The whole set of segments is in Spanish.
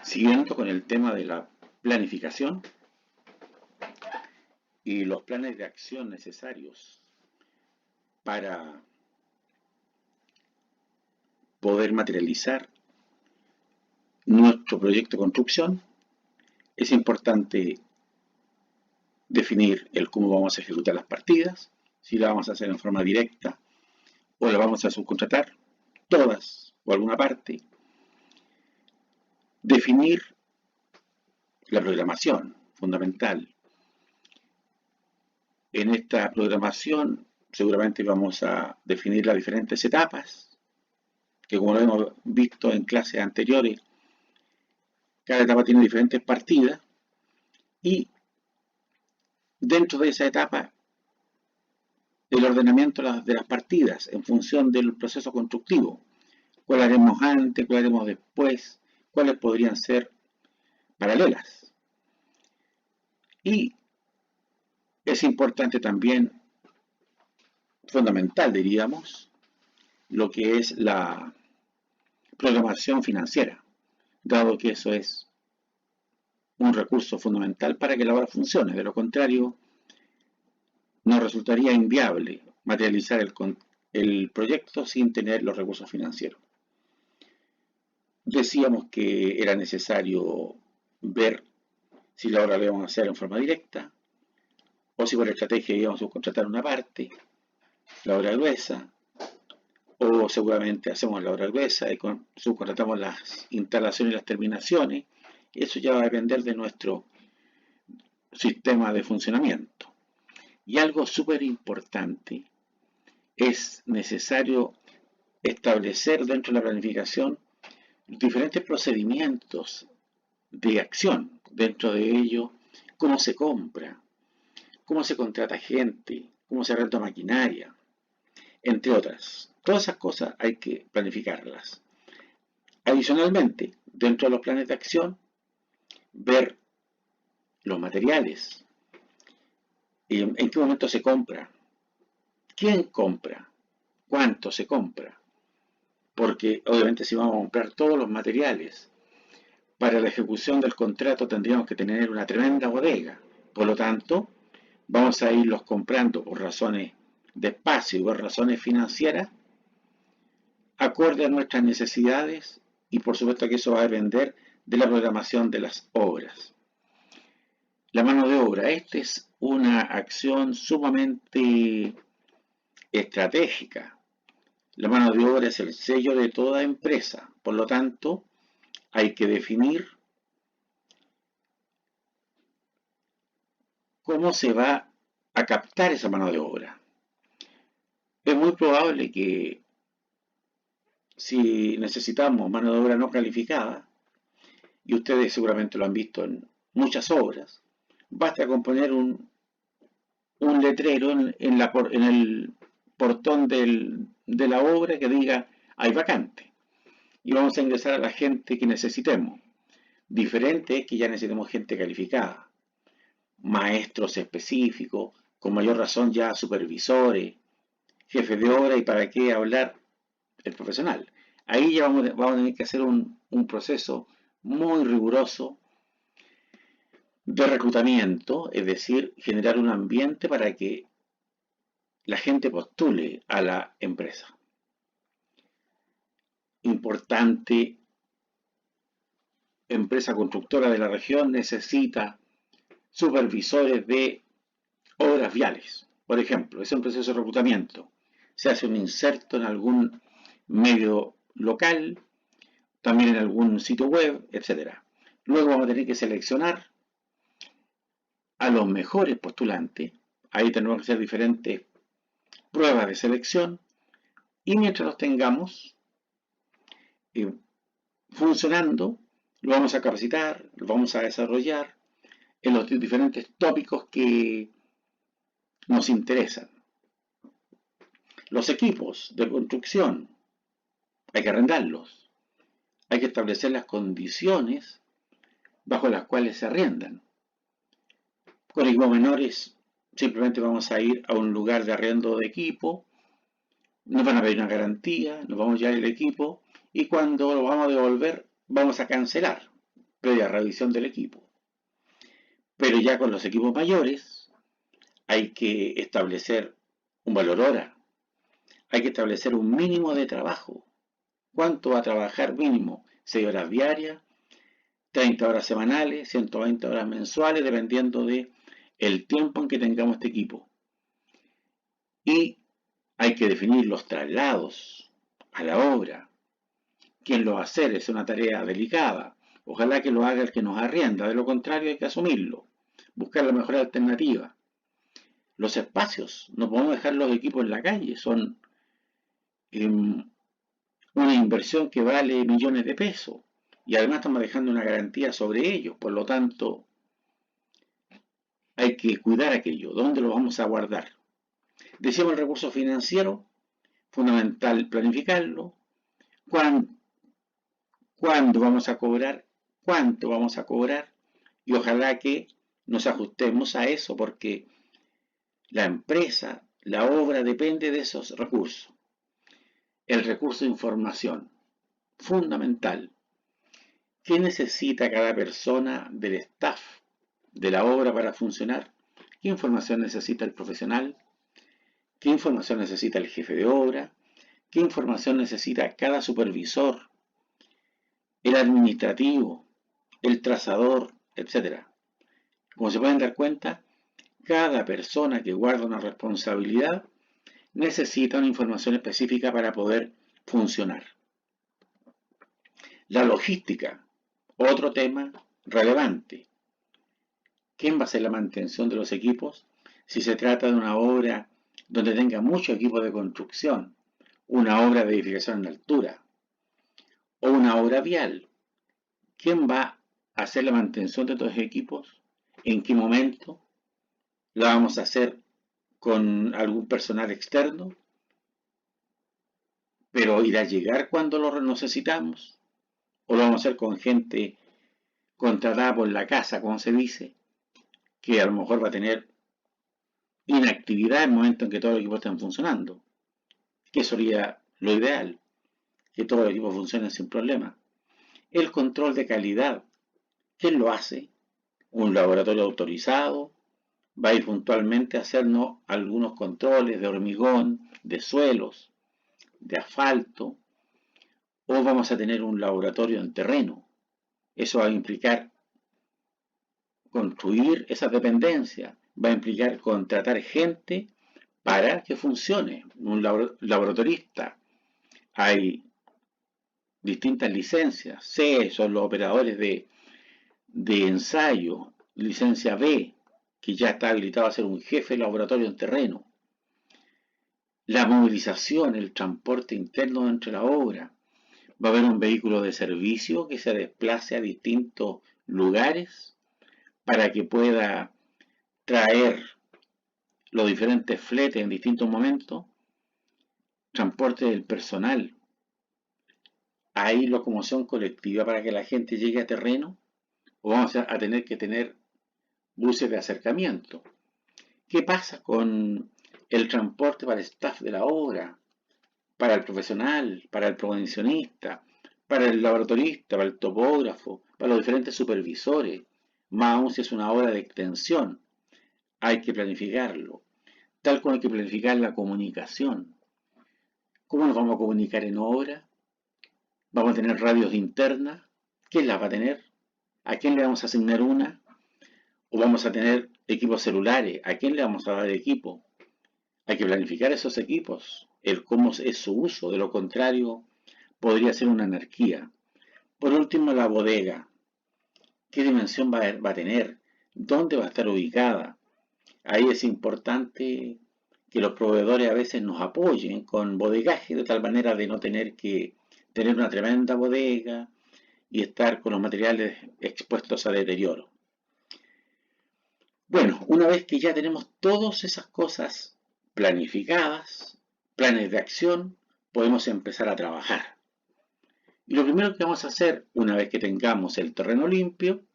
Siguiendo con el tema de la planificación y los planes de acción necesarios para poder materializar nuestro proyecto de construcción, es importante definir el cómo vamos a ejecutar las partidas, si la vamos a hacer en forma directa o la vamos a subcontratar, todas o alguna parte. Definir la programación, fundamental. En esta programación seguramente vamos a definir las diferentes etapas, que como lo hemos visto en clases anteriores, cada etapa tiene diferentes partidas y dentro de esa etapa el ordenamiento de las partidas en función del proceso constructivo. ¿Cuál haremos antes? ¿Cuál haremos después? ¿Cuáles podrían ser paralelas? Y es importante también, fundamental diríamos, lo que es la programación financiera, dado que eso es un recurso fundamental para que la obra funcione. De lo contrario, nos resultaría inviable materializar el proyecto sin tener los recursos financieros. Decíamos que era necesario ver si la obra la íbamos a hacer en forma directa o si por estrategia íbamos a subcontratar una parte, la obra gruesa, o seguramente hacemos la obra gruesa y subcontratamos las instalaciones y las terminaciones. Eso ya va a depender de nuestro sistema de funcionamiento. Y algo súper importante, es necesario establecer dentro de la planificación los diferentes procedimientos de acción. Dentro de ello, cómo se compra, cómo se contrata gente, cómo se renta maquinaria, entre otras. Todas esas cosas hay que planificarlas. Adicionalmente, dentro de los planes de acción, ver los materiales, en qué momento se compra, quién compra, cuánto se compra, porque obviamente si vamos a comprar todos los materiales para la ejecución del contrato tendríamos que tener una tremenda bodega. Por lo tanto, vamos a irlos comprando por razones de espacio y por razones financieras, acorde a nuestras necesidades, y por supuesto que eso va a depender de la programación de las obras. La mano de obra, esta es una acción sumamente estratégica. La mano de obra es el sello de toda empresa, por lo tanto, hay que definir cómo se va a captar esa mano de obra. Es muy probable que si necesitamos mano de obra no calificada, y ustedes seguramente lo han visto en muchas obras, basta con poner un letrero en el portón de la obra que diga hay vacante y vamos a ingresar a la gente que necesitemos. Diferente es que ya necesitemos gente calificada, maestros específicos, con mayor razón ya supervisores, jefes de obra, y para qué hablar el profesional. Ahí ya vamos a tener que hacer un proceso muy riguroso de reclutamiento, es decir, generar un ambiente para que la gente postule a la empresa. Importante, empresa constructora de la región necesita supervisores de obras viales. Por ejemplo, es un proceso de reclutamiento. Se hace un inserto en algún medio local, también en algún sitio web, etc. Luego vamos a tener que seleccionar a los mejores postulantes. Ahí tenemos que hacer diferentes pruebas de selección y mientras los tengamos funcionando, lo vamos a capacitar, lo vamos a desarrollar en los diferentes tópicos que nos interesan. Los equipos de construcción hay que arrendarlos, hay que establecer las condiciones bajo las cuales se arriendan. Con equipos menores simplemente vamos a ir a un lugar de arriendo de equipo, nos van a pedir una garantía, nos vamos a llevar el equipo y cuando lo vamos a devolver vamos a cancelar. previa revisión del equipo. Pero ya con los equipos mayores hay que establecer un valor hora, hay que establecer un mínimo de trabajo. ¿Cuánto va a trabajar mínimo? 6 horas diarias, 30 horas semanales, 120 horas mensuales, dependiendo de el tiempo en que tengamos este equipo. Y hay que definir los traslados a la obra. ¿Quién lo va a hacer? Es una tarea delicada. Ojalá que lo haga el que nos arrienda, de lo contrario hay que asumirlo, buscar la mejor alternativa. Los espacios, no podemos dejar los equipos en la calle, son una inversión que vale millones de pesos y además estamos dejando una garantía sobre ellos, por lo tanto hay que cuidar aquello. ¿Dónde lo vamos a guardar? Decíamos el recurso financiero, fundamental planificarlo. ¿Cuándo vamos a cobrar? ¿Cuánto vamos a cobrar? Y ojalá que nos ajustemos a eso porque la empresa, la obra depende de esos recursos. El recurso de información, fundamental. ¿Qué necesita cada persona del staff de la obra para funcionar? ¿Qué información necesita el profesional? ¿Qué información necesita el jefe de obra? ¿Qué información necesita cada supervisor? El administrativo, el trazador, etc. Como se pueden dar cuenta, cada persona que guarda una responsabilidad necesita una información específica para poder funcionar. La logística, otro tema relevante. ¿Quién va a hacer la mantención de los equipos? Si se trata de una obra donde tenga mucho equipo de construcción, una obra de edificación en altura o una obra vial, ¿quién va a hacer la mantención de estos equipos? ¿En qué momento? ¿La vamos a hacer con algún personal externo? ¿Pero irá a llegar cuando lo necesitamos? ¿O lo vamos a hacer con gente contratada por la casa, como se dice, que a lo mejor va a tener inactividad en el momento en que todos los equipos estén funcionando? Que sería lo ideal, que todos los equipos funcionen sin problema. El control de calidad, ¿quién lo hace? Un laboratorio autorizado va a ir puntualmente a hacernos algunos controles de hormigón, de suelos, de asfalto, o vamos a tener un laboratorio en terreno. Eso va a implicar construir esa dependencia, va a implicar contratar gente para que funcione. Un laboratorista, hay distintas licencias. C son los operadores de ensayo, licencia B, que ya está habilitado a ser un jefe de laboratorio en terreno. La movilización, el transporte interno dentro de la obra. Va a haber un vehículo de servicio que se desplace a distintos lugares para que pueda traer los diferentes fletes en distintos momentos. Transporte del personal. ¿Hay locomoción colectiva para que la gente llegue a terreno? ¿O vamos a tener que tener buses de acercamiento? ¿Qué pasa con el transporte para el staff de la obra? Para el profesional, para el prevencionista, para el laboratorista, para el topógrafo, para los diferentes supervisores. Más aún si es una obra de extensión, hay que planificarlo. Tal como hay que planificar la comunicación. ¿Cómo nos vamos a comunicar en obra? ¿Vamos a tener radios internas? ¿Quién las va a tener? ¿A quién le vamos a asignar una? ¿O vamos a tener equipos celulares? ¿A quién le vamos a dar equipo? Hay que planificar esos equipos, el cómo es su uso, de lo contrario podría ser una anarquía. Por último, la bodega. ¿Qué dimensión va a tener? ¿Dónde va a estar ubicada? Ahí es importante que los proveedores a veces nos apoyen con bodegaje de tal manera de no tener que tener una tremenda bodega y estar con los materiales expuestos a deterioro. Bueno, una vez que ya tenemos todas esas cosas planificadas, planes de acción, podemos empezar a trabajar. Y lo primero que vamos a hacer, una vez que tengamos el terreno limpio,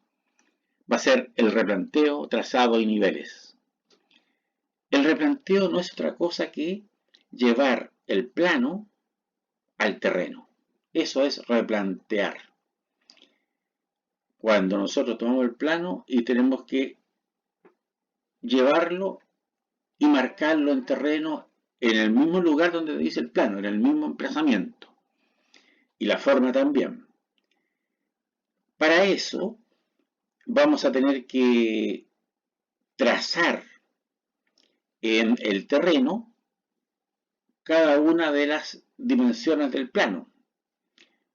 va a ser el replanteo, trazado y niveles. El replanteo no es otra cosa que llevar el plano al terreno. Eso es replantear. cuando nosotros tomamos el plano y tenemos que llevarlo y marcarlo en terreno en el mismo lugar donde dice el plano, en el mismo emplazamiento. Y la forma también. Para eso vamos a tener que trazar en el terreno cada una de las dimensiones del plano.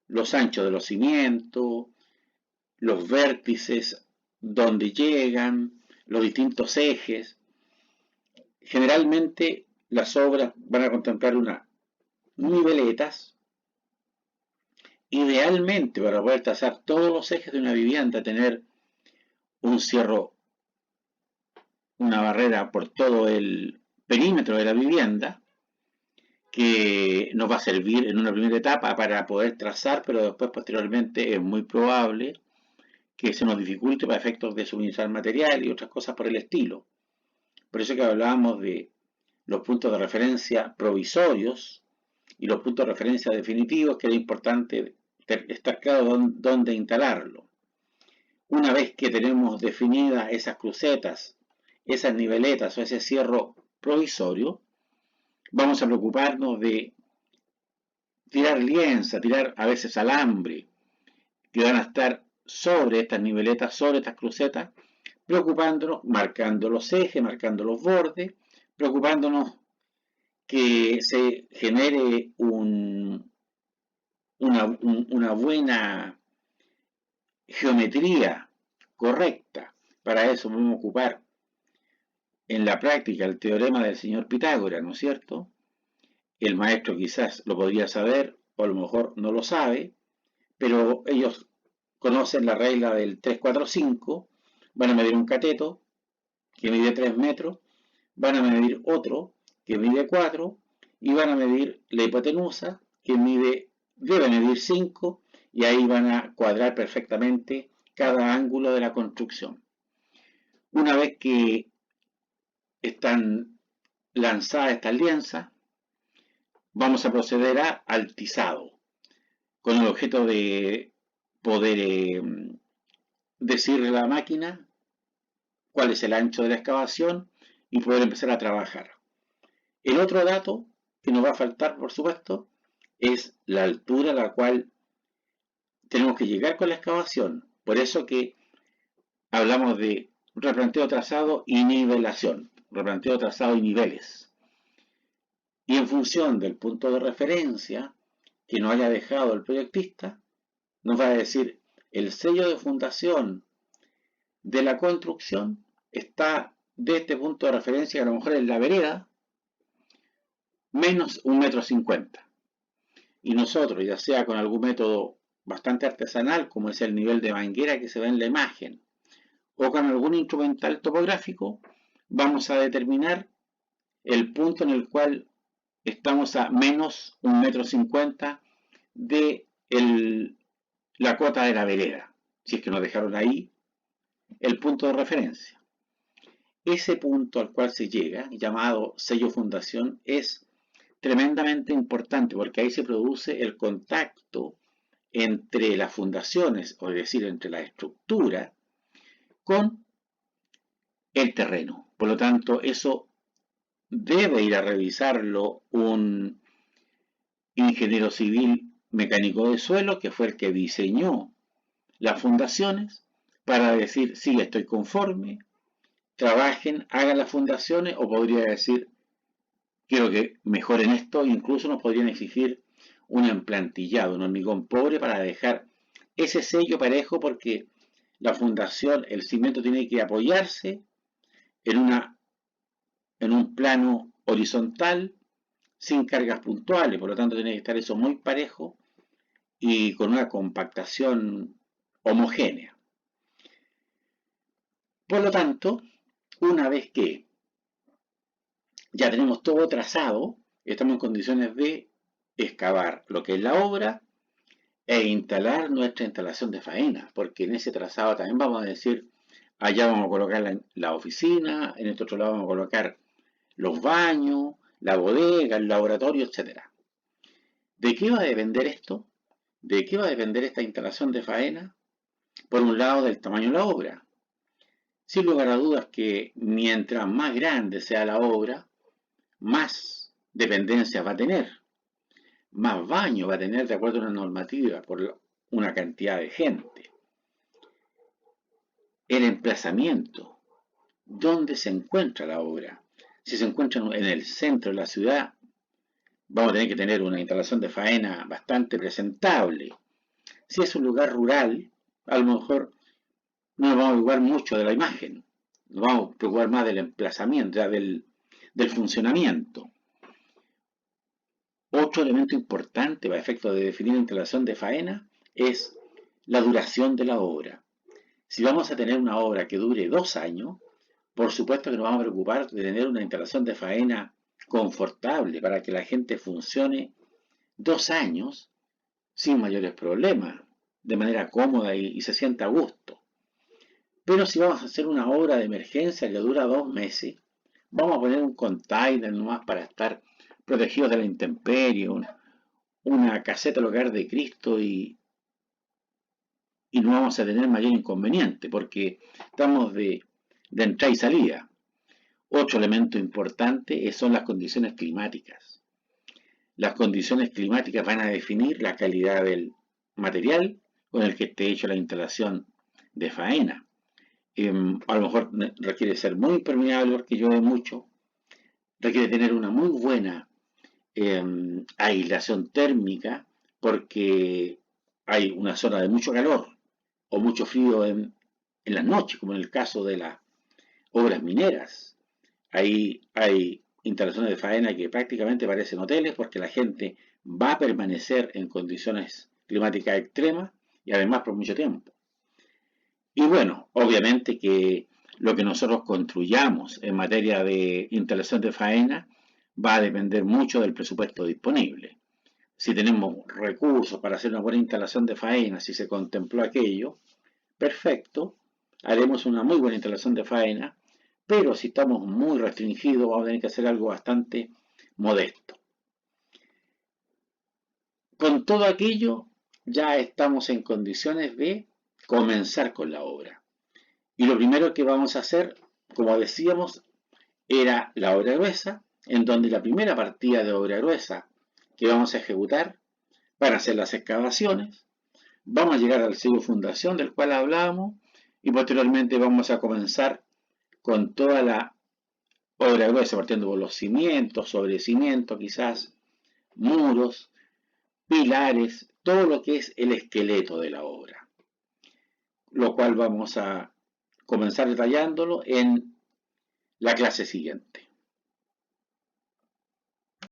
Los anchos de los cimientos, los vértices, donde llegan, los distintos ejes. Generalmente las obras van a contemplar unas niveletas. Idealmente, para poder trazar todos los ejes de una vivienda, tener un cierro, una barrera por todo el perímetro de la vivienda, que nos va a servir en una primera etapa para poder trazar, pero después posteriormente es muy probable que se nos dificulte para efectos de suministrar material y otras cosas por el estilo. Por eso que hablábamos de los puntos de referencia provisorios y los puntos de referencia definitivos, que era importante estar claro dónde instalarlo. Una vez que tenemos definidas esas crucetas, esas niveletas o ese cierro provisorio, vamos a preocuparnos de tirar lienza, tirar a veces alambre, que van a estar sobre estas niveletas, sobre estas crucetas, preocupándonos, marcando los ejes, marcando los bordes, preocupándonos que se genere una buena geometría correcta. Para eso vamos a ocupar en la práctica el teorema del señor Pitágoras, ¿no es cierto? El maestro quizás lo podría saber, o a lo mejor no lo sabe, pero ellos conocen la regla del 3-4-5, van a medir un cateto que mide 3 metros, van a medir otro que mide 4 y van a medir la hipotenusa que debe medir 5 y ahí van a cuadrar perfectamente cada ángulo de la construcción. Una vez que están lanzadas estas lienzas, vamos a proceder al tizado, con el objeto de poder decirle a la máquina cuál es el ancho de la excavación y poder empezar a trabajar. El otro dato que nos va a faltar, por supuesto, es la altura a la cual tenemos que llegar con la excavación. Por eso que hablamos de replanteo, trazado y nivelación. Replanteo, trazado y niveles. Y en función del punto de referencia que nos haya dejado el proyectista, nos va a decir el sello de fundación de la construcción está de este punto de referencia, que a lo mejor es la vereda, menos 1,50 m. Y nosotros, ya sea con algún método bastante artesanal, como es el nivel de manguera que se ve en la imagen, o con algún instrumental topográfico, vamos a determinar el punto en el cual estamos a menos 1,50 m de la cota de la vereda, si es que nos dejaron ahí el punto de referencia. Ese punto al cual se llega, llamado sello fundación, es tremendamente importante porque ahí se produce el contacto entre las fundaciones, o es decir, entre la estructura, con el terreno. Por lo tanto, eso debe ir a revisarlo un ingeniero civil mecánico de suelo, que fue el que diseñó las fundaciones, para decir, sí, estoy conforme, trabajen, hagan las fundaciones, o podría decir, quiero que mejoren esto, incluso nos podrían exigir un emplantillado, un hormigón pobre para dejar ese sello parejo, porque la fundación, el cimiento tiene que apoyarse en un plano horizontal, sin cargas puntuales, por lo tanto tiene que estar eso muy parejo y con una compactación homogénea. Por lo tanto, una vez que ya tenemos todo trazado, estamos en condiciones de excavar lo que es la obra e instalar nuestra instalación de faena, porque en ese trazado también vamos a decir, allá vamos a colocar la oficina, en este otro lado vamos a colocar los baños, la bodega, el laboratorio, etc. ¿De qué va a depender esto? ¿De qué va a depender esta instalación de faena? Por un lado, del tamaño de la obra. Sin lugar a dudas que mientras más grande sea la obra, más dependencias va a tener, más baños va a tener de acuerdo a una normativa por una cantidad de gente. El emplazamiento, ¿dónde se encuentra la obra? Si se encuentra en el centro de la ciudad, vamos a tener que tener una instalación de faena bastante presentable. Si es un lugar rural, a lo mejor no nos vamos a preocupar mucho de la imagen, nos vamos a preocupar más del emplazamiento, ya del funcionamiento. Otro elemento importante para efectos de definir la instalación de faena es la duración de la obra. Si vamos a tener una obra que dure 2 años, por supuesto que nos vamos a preocupar de tener una instalación de faena confortable para que la gente funcione 2 años sin mayores problemas, de manera cómoda y se sienta a gusto. Pero si vamos a hacer una obra de emergencia que dura 2 meses, vamos a poner un container nomás para estar protegidos de la intemperie, una caseta del hogar de Cristo y no vamos a tener mayor inconveniente porque estamos de entrada y salida. Otro elemento importante son las condiciones climáticas. Las condiciones climáticas van a definir la calidad del material con el que esté hecho la instalación de faena. A lo mejor requiere ser muy impermeable porque llueve mucho, requiere tener una muy buena aislación térmica porque hay una zona de mucho calor o mucho frío en las noches, como en el caso de las obras mineras. Ahí hay instalaciones de faena que prácticamente parecen hoteles porque la gente va a permanecer en condiciones climáticas extremas y además por mucho tiempo. Y bueno, obviamente que lo que nosotros construyamos en materia de instalación de faena va a depender mucho del presupuesto disponible. Si tenemos recursos para hacer una buena instalación de faena, si se contempló aquello, perfecto, haremos una muy buena instalación de faena, pero si estamos muy restringidos vamos a tener que hacer algo bastante modesto. Con todo aquello ya estamos en condiciones de comenzar con la obra. Y lo primero que vamos a hacer, como decíamos, era la obra gruesa, en donde la primera partida de obra gruesa que vamos a ejecutar van a ser las excavaciones. Vamos a llegar al sello fundación del cual hablábamos y posteriormente vamos a comenzar con toda la obra gruesa, partiendo por los cimientos, sobrecimientos quizás, muros, pilares, todo lo que es el esqueleto de la obra, lo cual vamos a comenzar detallándolo en la clase siguiente.